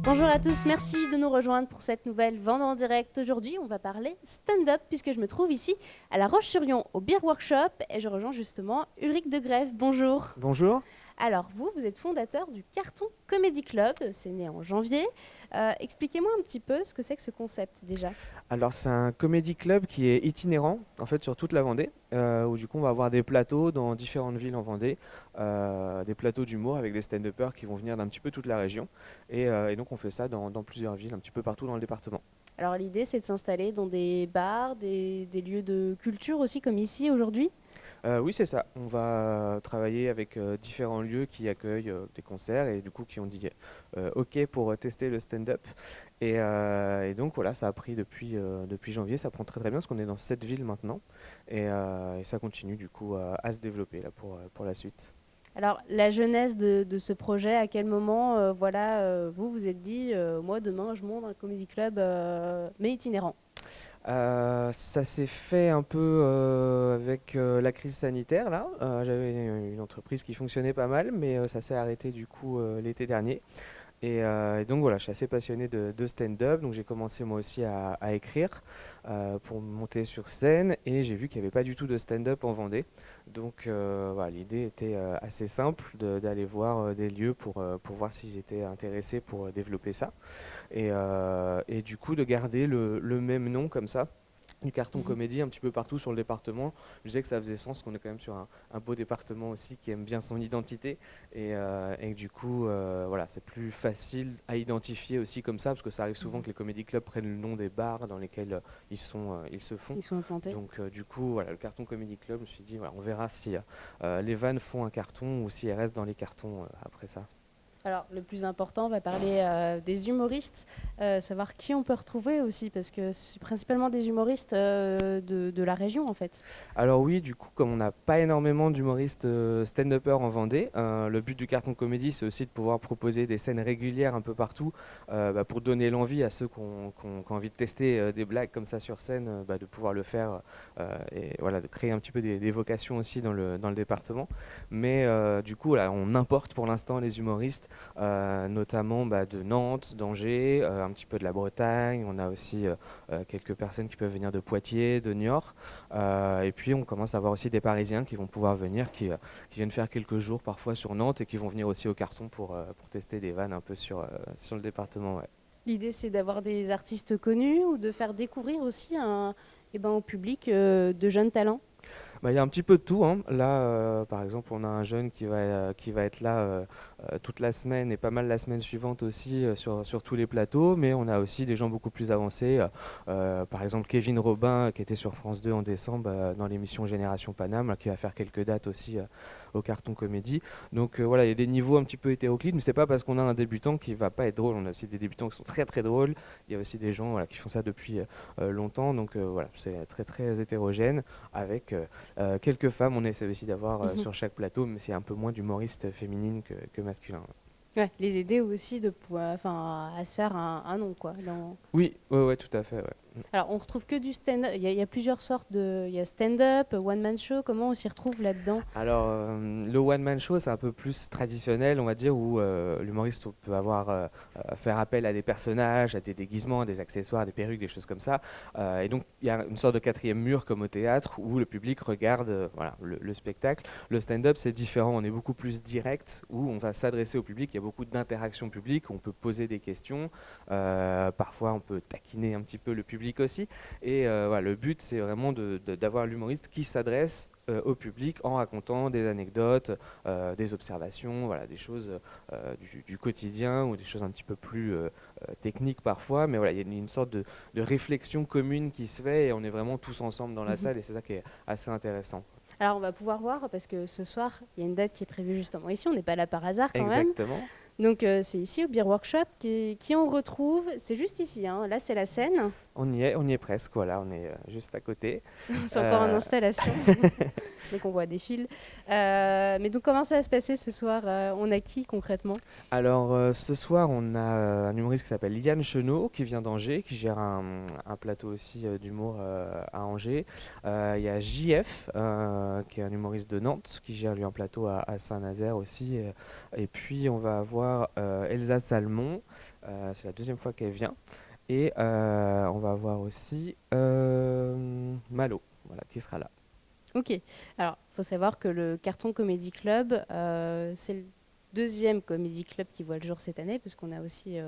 Bonjour à tous, merci de nous rejoindre pour cette nouvelle Vente en direct. Aujourd'hui, on va parler stand-up puisque je me trouve ici à La Roche-sur-Yon au Beer Workshop et je rejoins justement Ulrich de Grève. Bonjour. Bonjour. Alors vous êtes fondateur du Carton Comedy Club, c'est né en janvier. Expliquez-moi un petit peu ce que c'est que ce concept déjà. Alors c'est un comédie club qui est itinérant en fait sur toute la Vendée, où du coup on va avoir des plateaux dans différentes villes en Vendée, des plateaux d'humour avec des stand-uppers qui vont venir d'un petit peu toute la région, et donc on fait ça dans plusieurs villes, un petit peu partout dans le département. Alors l'idée c'est de s'installer dans des bars, des lieux de culture aussi comme ici aujourd'hui. Oui, c'est ça. On va travailler avec différents lieux qui accueillent des concerts et du coup qui ont dit OK pour tester le stand-up. Et donc voilà, ça a pris depuis janvier, ça prend très très bien parce qu'on est dans 7 villes maintenant et ça continue du coup à se développer là pour la suite. Alors la genèse de ce projet, à quel moment vous vous êtes dit moi demain je monte un comedy club mais itinérant. Ça s'est fait un peu avec la crise sanitaire là. J'avais une entreprise qui fonctionnait pas mal, mais ça s'est arrêté du coup l'été dernier. Et donc voilà, je suis assez passionné de stand-up, donc j'ai commencé moi aussi à écrire pour monter sur scène et j'ai vu qu'il n'y avait pas du tout de stand-up en Vendée. Donc voilà, l'idée était assez simple d'aller voir des lieux pour voir s'ils étaient intéressés pour développer ça. Et du coup de garder le même nom comme ça du carton Mhm. comédie un petit peu partout sur le département. Je disais que ça faisait sens qu'on est quand même sur un beau département aussi qui aime bien son identité et que du coup voilà, c'est plus facile à identifier aussi comme ça parce que ça arrive souvent Mhm. que les comédie clubs prennent le nom des bars dans lesquels ils se font. Ils sont implantés. Donc du coup voilà, le carton comédie club, je me suis dit voilà, on verra si les vannes font un carton ou si elles restent dans les cartons après ça. Alors, le plus important, on va parler des humoristes, savoir qui on peut retrouver aussi, parce que c'est principalement des humoristes de la région, en fait. Alors oui, du coup, comme on n'a pas énormément d'humoristes stand-uppers en Vendée, le but du carton comédie, c'est aussi de pouvoir proposer des scènes régulières un peu partout pour donner l'envie à ceux qui ont envie de tester des blagues comme ça sur scène, de pouvoir le faire et voilà, de créer un petit peu des vocations aussi dans le département. Mais du coup, là, on importe pour l'instant les humoristes, notamment de Nantes, d'Angers, un petit peu de la Bretagne. On a aussi quelques personnes qui peuvent venir de Poitiers, de Niort. Et puis on commence à avoir aussi des Parisiens qui vont pouvoir venir, qui viennent faire quelques jours parfois sur Nantes et qui vont venir aussi au carton pour tester des vannes un peu sur le département. Ouais. L'idée, c'est d'avoir des artistes connus ou de faire découvrir aussi au public de jeunes talents. Il y a un petit peu de tout, hein. Là, par exemple, on a un jeune qui va être là toute la semaine et pas mal la semaine suivante aussi sur tous les plateaux, mais on a aussi des gens beaucoup plus avancés. Par exemple, Kevin Robin, qui était sur France 2 en décembre dans l'émission Génération Paname, là, qui va faire quelques dates aussi au Carton Comédie. Donc voilà, il y a des niveaux un petit peu hétéroclites, mais c'est pas parce qu'on a un débutant qui va pas être drôle. On a aussi des débutants qui sont très très drôles. Il y a aussi des gens voilà, qui font ça depuis longtemps. Donc voilà, c'est très très hétérogène avec quelques femmes, on essaie aussi d'avoir Mhm. sur chaque plateau, mais c'est un peu moins d'humoristes féminines que masculins. Ouais, les aider aussi à se faire un nom, quoi. Oui, ouais, ouais, tout à fait. Ouais. Alors, on retrouve que du stand-up. Il y a plusieurs sortes de. Il y a stand-up, one-man show. Comment on s'y retrouve là-dedans? Alors, le one-man show, c'est un peu plus traditionnel, on va dire, où l'humoriste peut faire appel à des personnages, à des déguisements, à des accessoires, des perruques, des choses comme ça. Et donc, il y a une sorte de quatrième mur comme au théâtre où le public regarde voilà, le spectacle. Le stand-up, c'est différent, on est beaucoup plus direct, où on va s'adresser au public. Il y a beaucoup d'interactions publiques, on peut poser des questions. Parfois, on peut taquiner un petit peu le public aussi. Et voilà, le but, c'est vraiment d'avoir l'humoriste qui s'adresse au public en racontant des anecdotes, des observations, voilà, des choses du quotidien ou des choses un petit peu plus techniques parfois. Mais voilà, il y a une sorte de réflexion commune qui se fait et on est vraiment tous ensemble dans la Mhm. salle et c'est ça qui est assez intéressant. Alors, on va pouvoir voir, parce que ce soir, il y a une date qui est prévue justement ici. On n'est pas là par hasard quand même. Exactement. Donc, c'est ici au Beer Workshop qui on retrouve. C'est juste ici, hein. Là, c'est la scène. On y est presque, voilà, on est juste à côté. C'est encore en Euh, installation. Donc, on voit des fils. Mais donc, comment ça va se passer ce soir? On a qui concrètement? Alors ce soir, on a un humoriste qui s'appelle Yann Chenot, qui vient d'Angers, qui gère un plateau aussi d'humour à Angers. Il y a JF, qui est un humoriste de Nantes, qui gère lui un plateau à Saint-Nazaire aussi. Et puis on va avoir avoir Elsa Salmon, c'est la deuxième fois qu'elle vient. Et on va avoir aussi Malo, voilà, qui sera là. Ok. Alors, il faut savoir que le Carton Comedy Club, c'est le deuxième comedy club qui voit le jour cette année, parce qu'on a aussi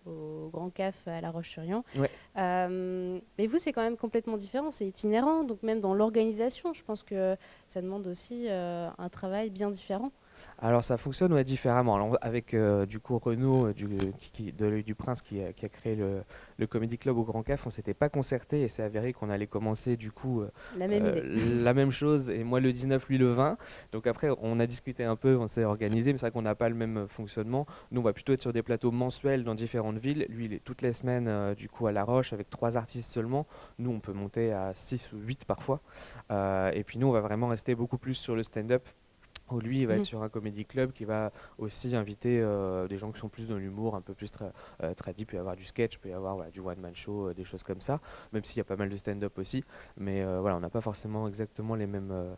au Grand Caf à La Roche-sur-Yon. Ouais. Mais vous, c'est quand même complètement différent, c'est itinérant, donc même dans l'organisation, je pense que ça demande aussi un travail bien différent. Alors ça fonctionne différemment. Alors, avec du coup Renaud de l'Œil du Prince qui a créé le Comedy Club au Grand Caf, on s'était pas concerté et c'est avéré qu'on allait commencer du coup La même idée. la même chose et moi le 19, lui le 20. Donc après on a discuté un peu, on s'est organisé, mais c'est vrai qu'on n'a pas le même fonctionnement. Nous on va plutôt être sur des plateaux mensuels dans différentes villes. Lui il est toutes les semaines du coup à La Roche avec 3 artistes seulement. Nous on peut monter à 6 ou 8 parfois. Et puis nous on va vraiment rester beaucoup plus sur le stand-up où lui, il va être sur un comédie club qui va aussi inviter des gens qui sont plus dans l'humour, un peu plus tradi. Il peut y avoir du sketch, il peut y avoir voilà, du one-man show, des choses comme ça, même s'il y a pas mal de stand-up aussi. Mais voilà, on n'a pas forcément exactement les mêmes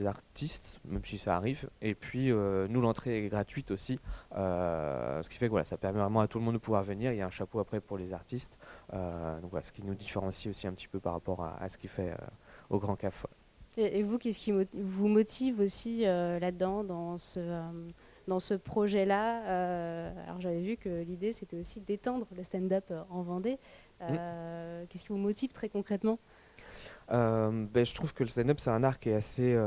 artistes, même si ça arrive. Et puis, nous, l'entrée est gratuite aussi, ce qui fait que voilà, ça permet vraiment à tout le monde de pouvoir venir. Il y a un chapeau après pour les artistes. Donc voilà, ce qui nous différencie aussi un petit peu par rapport à ce qu'il fait au Grand Caf. Et vous, qu'est-ce qui vous motive aussi là-dedans, dans ce projet-là alors j'avais vu que l'idée, c'était aussi d'étendre le stand-up en Vendée. Qu'est-ce qui vous motive très concrètement? Je trouve que le stand-up, c'est un art qui est assez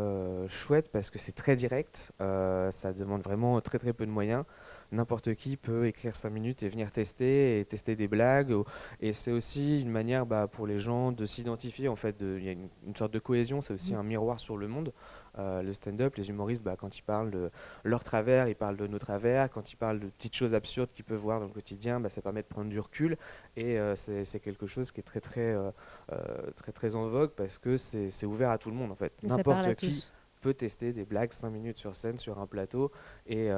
chouette parce que c'est très direct. Ça demande vraiment très très peu de moyens. N'importe qui peut écrire 5 minutes et venir tester des blagues. Et c'est aussi une manière pour les gens de s'identifier. En fait, il y a une sorte de cohésion. C'est aussi un miroir sur le monde. Le stand-up, les humoristes, quand ils parlent de leurs travers, ils parlent de nos travers. Quand ils parlent de petites choses absurdes qu'ils peuvent voir dans le quotidien, ça permet de prendre du recul. Et c'est quelque chose qui est très très en vogue parce que c'est ouvert à tout le monde en fait. Et ça parle à N'importe qui tous. peut tester des blagues 5 minutes sur scène, sur un plateau et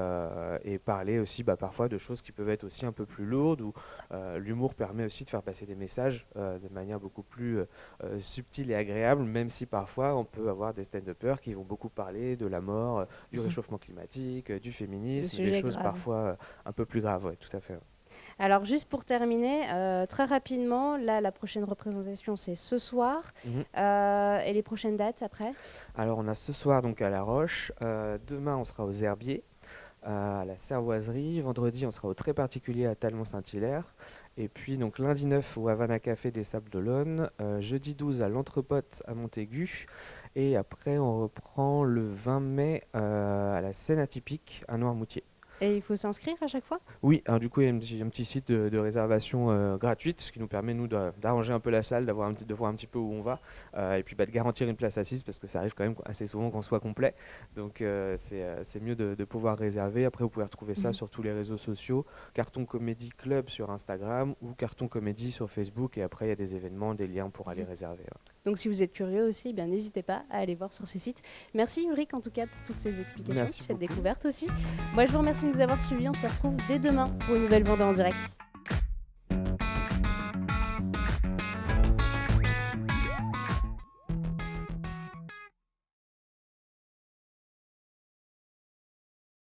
parler aussi parfois de choses qui peuvent être aussi un peu plus lourdes où l'humour permet aussi de faire passer des messages de manière beaucoup plus subtile et agréable, même si parfois on peut avoir des stand-uppers qui vont beaucoup parler de la mort, du réchauffement climatique, du Le féminisme, des sujet choses grave. parfois un peu plus graves, ouais, tout à fait. Alors juste pour terminer, très rapidement, là la prochaine représentation c'est ce soir. Mhm. Et les prochaines dates après? Alors on a ce soir donc à La Roche, demain on sera aux Herbiers, à la Cervoiserie, vendredi on sera au Très Particulier à Talmont-Saint-Hilaire, et puis donc lundi 9 au Havana Café des Sables d'Olonne, jeudi 12 à l'Entrepote à Montaigu, et après on reprend le 20 mai à la Scène Atypique à Noirmoutier. Et il faut s'inscrire à chaque fois? Oui, alors du coup, il y a un petit site de réservation gratuite, ce qui nous permet, nous, d'arranger un peu la salle, de voir un petit peu où on va, et puis de garantir une place assise, parce que ça arrive quand même assez souvent qu'on soit complet. Donc, c'est mieux de pouvoir réserver. Après, vous pouvez retrouver ça sur tous les réseaux sociaux, Carton Comedy Club sur Instagram ou Carton Comedy sur Facebook, et après, il y a des événements, des liens pour aller réserver. Ouais. Donc si vous êtes curieux aussi, n'hésitez pas à aller voir sur ces sites. Merci Ulrich en tout cas pour toutes ces explications, Merci pour cette beaucoup. découverte aussi. Moi je vous remercie de nous avoir suivis, on se retrouve dès demain pour une nouvelle Vendée en direct.